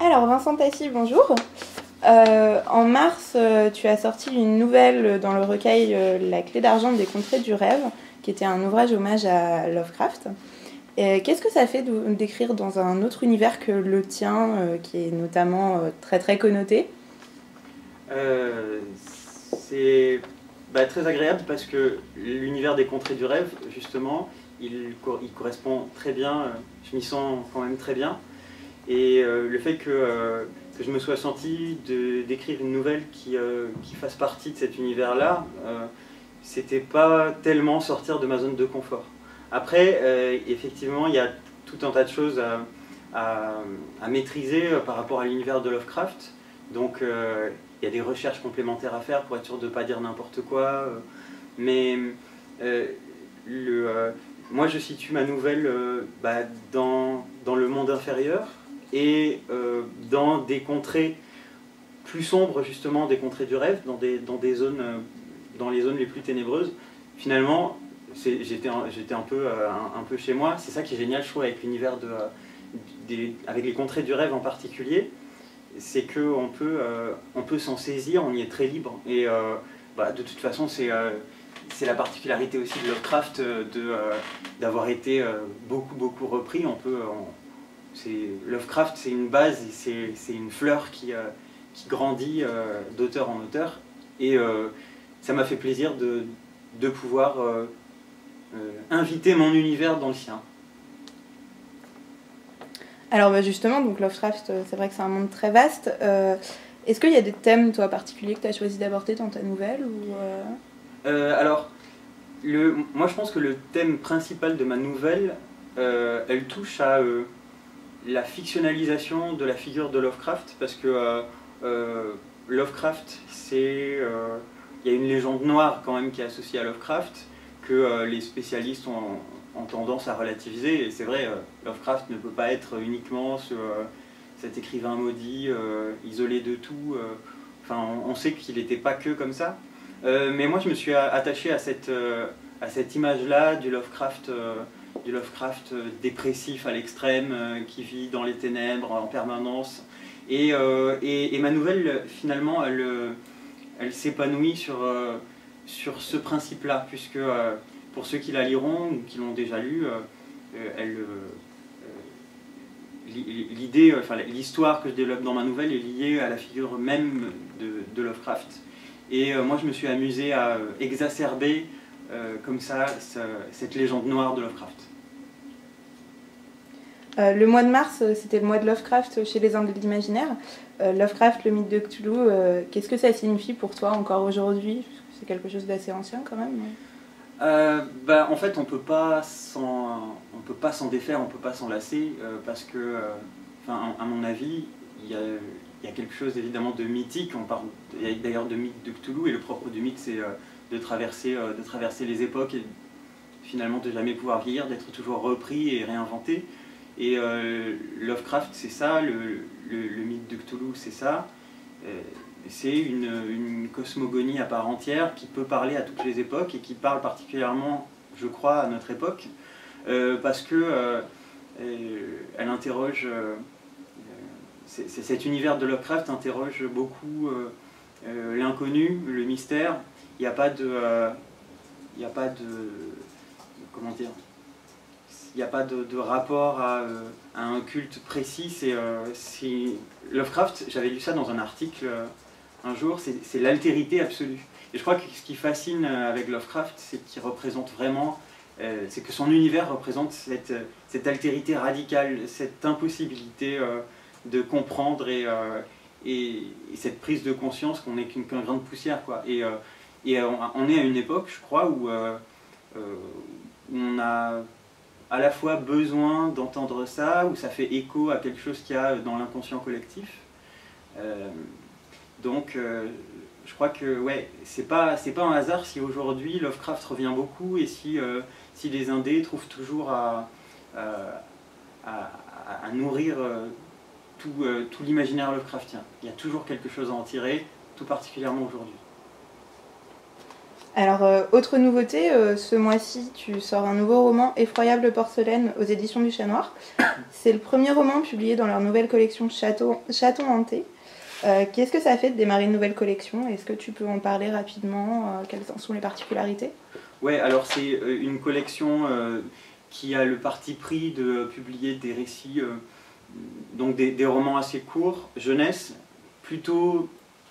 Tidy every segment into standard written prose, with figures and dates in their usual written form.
Alors Vincent Tassi, bonjour. En mars, tu as sorti une nouvelle dans le recueil La clé d'argent des contrées du rêve, qui était un ouvrage hommage à Lovecraft. Qu'est-ce que ça fait d'écrire dans un autre univers que le tien, qui est notamment très très connoté? C'est très agréable parce que l'univers des contrées du rêve, justement, il correspond très bien, je m'y sens quand même très bien. Et le fait que je me sois senti d'écrire une nouvelle qui fasse partie de cet univers-là, c'était pas tellement sortir de ma zone de confort. Après, effectivement, il y a tout un tas de choses à maîtriser par rapport à l'univers de Lovecraft. Donc, il y a des recherches complémentaires à faire pour être sûr de ne pas dire n'importe quoi. Mais euh, moi, je situe ma nouvelle dans le monde inférieur et dans des contrées plus sombres, justement, des contrées du rêve, dans les zones les plus ténébreuses. Finalement, j'étais un peu chez moi. C'est ça qui est génial, je trouve, avec l'univers avec les contrées du rêve en particulier, c'est qu'on peut s'en saisir, on y est très libre. Et de toute façon, c'est la particularité aussi de Lovecraft d'avoir été beaucoup repris. Lovecraft, c'est une base, c'est une fleur qui grandit d'auteur en auteur. Et ça m'a fait plaisir de pouvoir inviter mon univers dans le sien. Alors justement, donc Lovecraft, c'est vrai que c'est un monde très vaste. Est-ce qu'il y a des thèmes, toi, particuliers que tu as choisi d'aborder dans ta nouvelle Alors, moi je pense que le thème principal de ma nouvelle, elle touche à la fictionnalisation de la figure de Lovecraft, parce que Lovecraft, il y a une légende noire quand même qui est associée à Lovecraft, que les spécialistes ont tendance à relativiser, et c'est vrai, Lovecraft ne peut pas être uniquement cet écrivain maudit, isolé de tout, enfin on sait qu'il n'était pas que comme ça, mais moi je me suis attaché à cette image-là du Lovecraft dépressif à l'extrême, qui vit dans les ténèbres en permanence, et ma nouvelle finalement elle s'épanouit sur ce principe-là, puisque pour ceux qui la liront ou qui l'ont déjà lu, l'histoire que je développe dans ma nouvelle est liée à la figure même de Lovecraft. Et moi je me suis amusé à exacerber comme ça cette légende noire de Lovecraft. Le mois de mars, c'était le mois de Lovecraft chez les Indes de l'imaginaire. Lovecraft, le mythe de Cthulhu, qu'est-ce que ça signifie pour toi encore aujourd'hui? C'est quelque chose d'assez ancien quand même. En fait, on peut pas s'en défaire, on peut pas s'en lasser, parce que, à mon avis, il y a quelque chose évidemment de mythique. On parle d'ailleurs de mythe de Cthulhu, et le propre du mythe, c'est de traverser les époques et finalement de jamais pouvoir vieillir, d'être toujours repris et réinventé. Et Lovecraft, c'est ça, le mythe de Cthulhu, c'est ça. C'est une cosmogonie à part entière qui peut parler à toutes les époques et qui parle particulièrement, je crois, à notre époque, parce que elle interroge, cet univers de Lovecraft interroge beaucoup l'inconnu, le mystère. Il n'y a pas de, comment dire, il n'y a pas de rapport à un culte précis. Lovecraft, j'avais lu ça dans un article un jour, c'est l'altérité absolue. Et je crois que ce qui fascine avec Lovecraft, c'est qu'il représente vraiment, c'est que son univers représente cette altérité radicale, cette impossibilité de comprendre et cette prise de conscience qu'on n'est qu'un grain de poussière, quoi. Et on est à une époque, je crois, où on a à la fois besoin d'entendre ça, où ça fait écho à quelque chose qu'il y a dans l'inconscient collectif. Donc je crois que ouais, c'est pas un hasard si aujourd'hui Lovecraft revient beaucoup, et si les Indés trouvent toujours à nourrir tout l'imaginaire Lovecraftien. Il y a toujours quelque chose à en tirer, tout particulièrement aujourd'hui. Alors, autre nouveauté, ce mois-ci, tu sors un nouveau roman, Effroyable porcelaine, aux éditions du Chat Noir. C'est le premier roman publié dans leur nouvelle collection Chaton hanté. Qu'est-ce que ça fait de démarrer une nouvelle collection? Est-ce que tu peux en parler rapidement? Quelles en sont les particularités? Ouais, alors c'est une collection qui a le parti pris de publier des récits, donc des romans assez courts, jeunesse, plutôt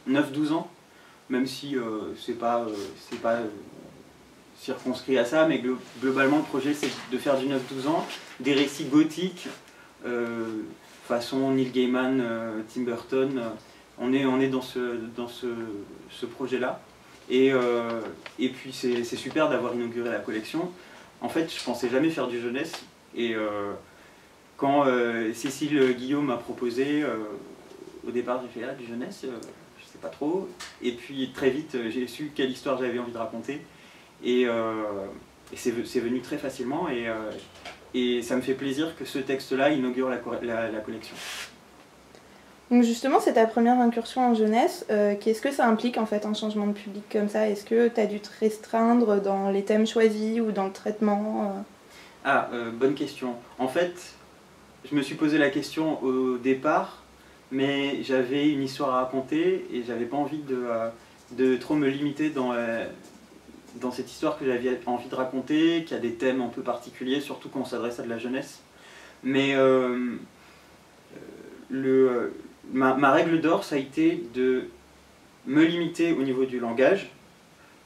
9-12 ans, même si c'est pas circonscrit à ça, mais globalement le projet c'est de faire du 9-12 ans, des récits gothiques, façon Neil Gaiman, Tim Burton, on est dans ce projet-là. Et puis c'est super d'avoir inauguré la collection. En fait, je pensais jamais faire du jeunesse. Et quand Cécile Guillaume m'a proposé, au départ j'ai fait du jeunesse, je sais pas trop. Et puis très vite j'ai su quelle histoire j'avais envie de raconter. Et c'est venu très facilement. Et ça me fait plaisir que ce texte-là inaugure la collection. Donc justement, c'est ta première incursion en jeunesse. Qu'est-ce que ça implique en fait un changement de public comme ça? Est-ce que tu as dû te restreindre dans les thèmes choisis ou dans le traitement? Bonne question. En fait, je me suis posé la question au départ, mais j'avais une histoire à raconter et j'avais pas envie de trop me limiter dans cette histoire que j'avais envie de raconter, qui a des thèmes un peu particuliers, surtout quand on s'adresse à de la jeunesse. Mais ma règle d'or, ça a été de me limiter au niveau du langage,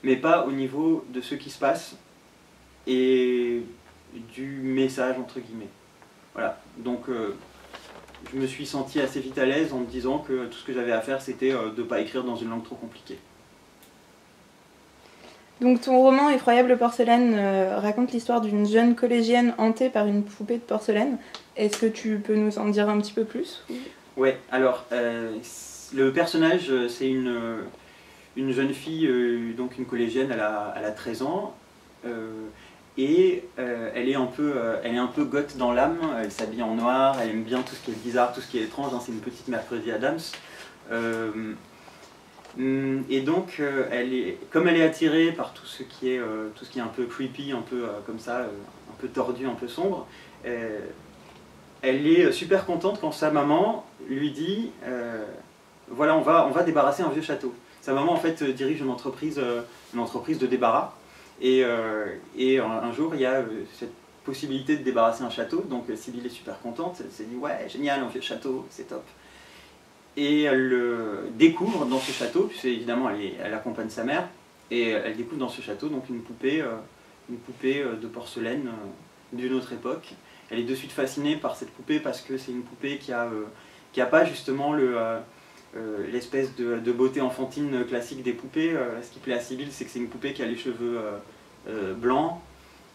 mais pas au niveau de ce qui se passe et du message, entre guillemets. Voilà, donc je me suis senti assez vite à l'aise en me disant que tout ce que j'avais à faire, c'était de ne pas écrire dans une langue trop compliquée. Donc ton roman Effroyable porcelaine raconte l'histoire d'une jeune collégienne hantée par une poupée de porcelaine. Est-ce que tu peux nous en dire un petit peu plus? Ouais, alors le personnage, c'est une jeune fille, donc une collégienne, elle a 13 ans, et elle est un peu goth dans l'âme, elle s'habille en noir, elle aime bien tout ce qui est bizarre, tout ce qui est étrange, hein, c'est une petite Mercredi Adams. Et donc, comme elle est attirée par tout ce qui est un peu creepy, un peu comme ça, un peu tordu, un peu sombre, elle est super contente quand sa maman lui dit voilà, on va débarrasser un vieux château. Sa maman en fait dirige une entreprise de débarras et un jour il y a cette possibilité de débarrasser un château, donc Sibylle est super contente, elle s'est dit ouais génial, un vieux château, c'est top. Et elle découvre dans ce château, puisque évidemment elle accompagne sa mère, et elle découvre dans ce château donc une poupée de porcelaine d'une autre époque. Elle est de suite fascinée par cette poupée parce que c'est une poupée qui a pas justement l'espèce de beauté enfantine classique des poupées. Ce qui plaît à Sibylle, c'est que c'est une poupée qui a les cheveux blancs,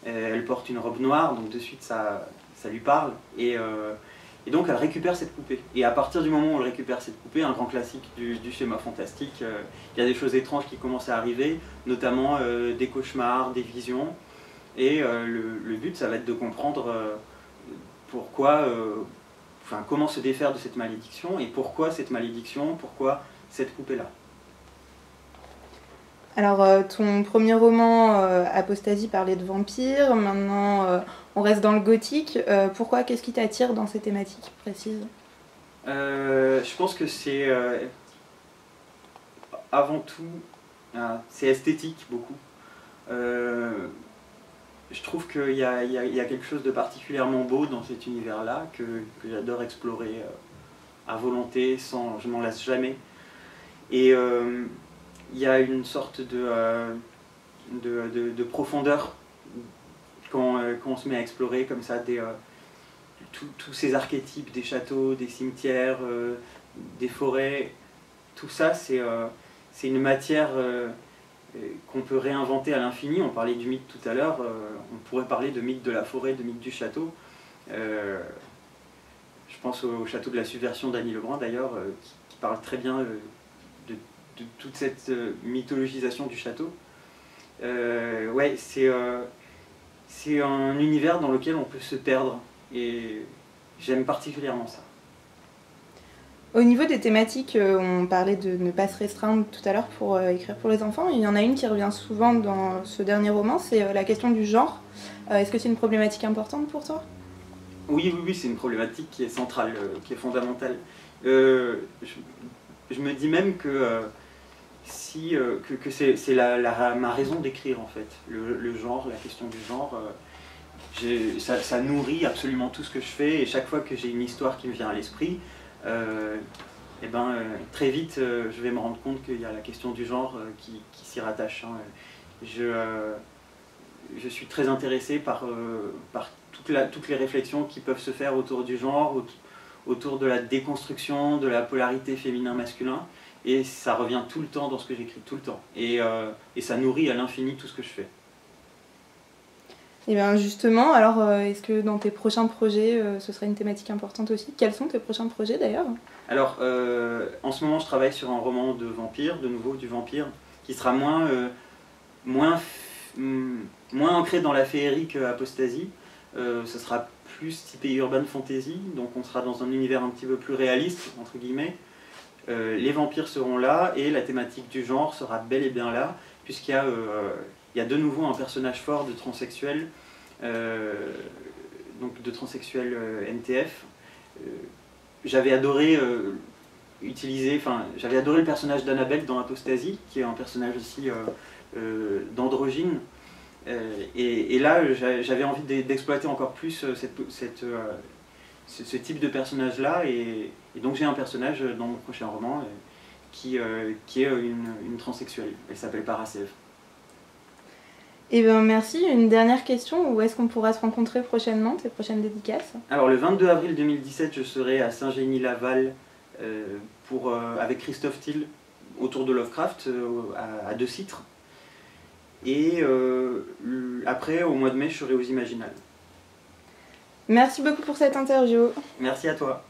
elle porte une robe noire, donc de suite ça lui parle. Et donc elle récupère cette poupée. Et à partir du moment où elle récupère cette poupée, un grand classique du schéma fantastique, il y a des choses étranges qui commencent à arriver, notamment des cauchemars, des visions. Et le but, ça va être de comprendre pourquoi, comment se défaire de cette malédiction et pourquoi cette malédiction, pourquoi cette poupée-là. Alors, ton premier roman, Apostasie, parlait de vampires. Maintenant, on reste dans le gothique. Pourquoi? Qu'est-ce qui t'attire dans ces thématiques précises? Je pense que c'est avant tout, c'est esthétique beaucoup. Je trouve qu'il y a quelque chose de particulièrement beau dans cet univers-là que j'adore explorer à volonté, je m'en lasse jamais. Et il y a une sorte de profondeur quand on se met à explorer comme ça tous ces archétypes des châteaux, des cimetières, des forêts. Tout ça, c'est une matière qu'on peut réinventer à l'infini. On parlait du mythe tout à l'heure, on pourrait parler de mythe de la forêt, de mythe du château. Je pense au château de la Subversion d'Annie Lebrun d'ailleurs, qui parle très bien de toute cette mythologisation du château. Ouais, c'est un univers dans lequel on peut se perdre et j'aime particulièrement ça. Au niveau des thématiques, on parlait de ne pas se restreindre tout à l'heure pour écrire pour les enfants. Il y en a une qui revient souvent dans ce dernier roman, c'est la question du genre. Est-ce que c'est une problématique importante pour toi? Oui, c'est une problématique qui est centrale, qui est fondamentale. Je me dis même que, que c'est ma raison d'écrire en fait. Le genre, la question du genre, ça nourrit absolument tout ce que je fais, et chaque fois que j'ai une histoire qui me vient à l'esprit, très vite je vais me rendre compte qu'il y a la question du genre qui s'y rattache. Hein. Je suis très intéressé par toutes les réflexions qui peuvent se faire autour du genre, autour de la déconstruction, de la polarité féminin-masculin, et ça revient tout le temps dans ce que j'écris, tout le temps. Et ça nourrit à l'infini tout ce que je fais. Et bien justement, alors est-ce que dans tes prochains projets, ce serait une thématique importante aussi? Quels sont tes prochains projets d'ailleurs? Alors, en ce moment, je travaille sur un roman de vampire, de nouveau du vampire, qui sera moins ancré dans la féerie qu'Apostasie. Ce sera plus typé urban fantasy, donc on sera dans un univers un petit peu plus réaliste, entre guillemets. Les vampires seront là, et la thématique du genre sera bel et bien là, puisqu'il y a de nouveau un personnage fort de transsexuel, donc de transsexuel NTF. J'avais adoré le personnage d'Annabelle dans Apostasie, qui est un personnage aussi d'androgyne. Et là, j'avais envie d'exploiter encore plus ce type de personnage-là, et donc j'ai un personnage dans mon prochain roman qui est une transsexuelle. Elle s'appelle Parasève. Eh bien merci. Une dernière question, où est-ce qu'on pourra se rencontrer prochainement, tes prochaines dédicaces? Alors le 22 avril 2017, je serai à Saint-Génie-Laval avec Christophe Thiel autour de Lovecraft à Deux Citres. Et après, au mois de mai, je serai aux Imaginales. Merci beaucoup pour cette interview. Merci à toi.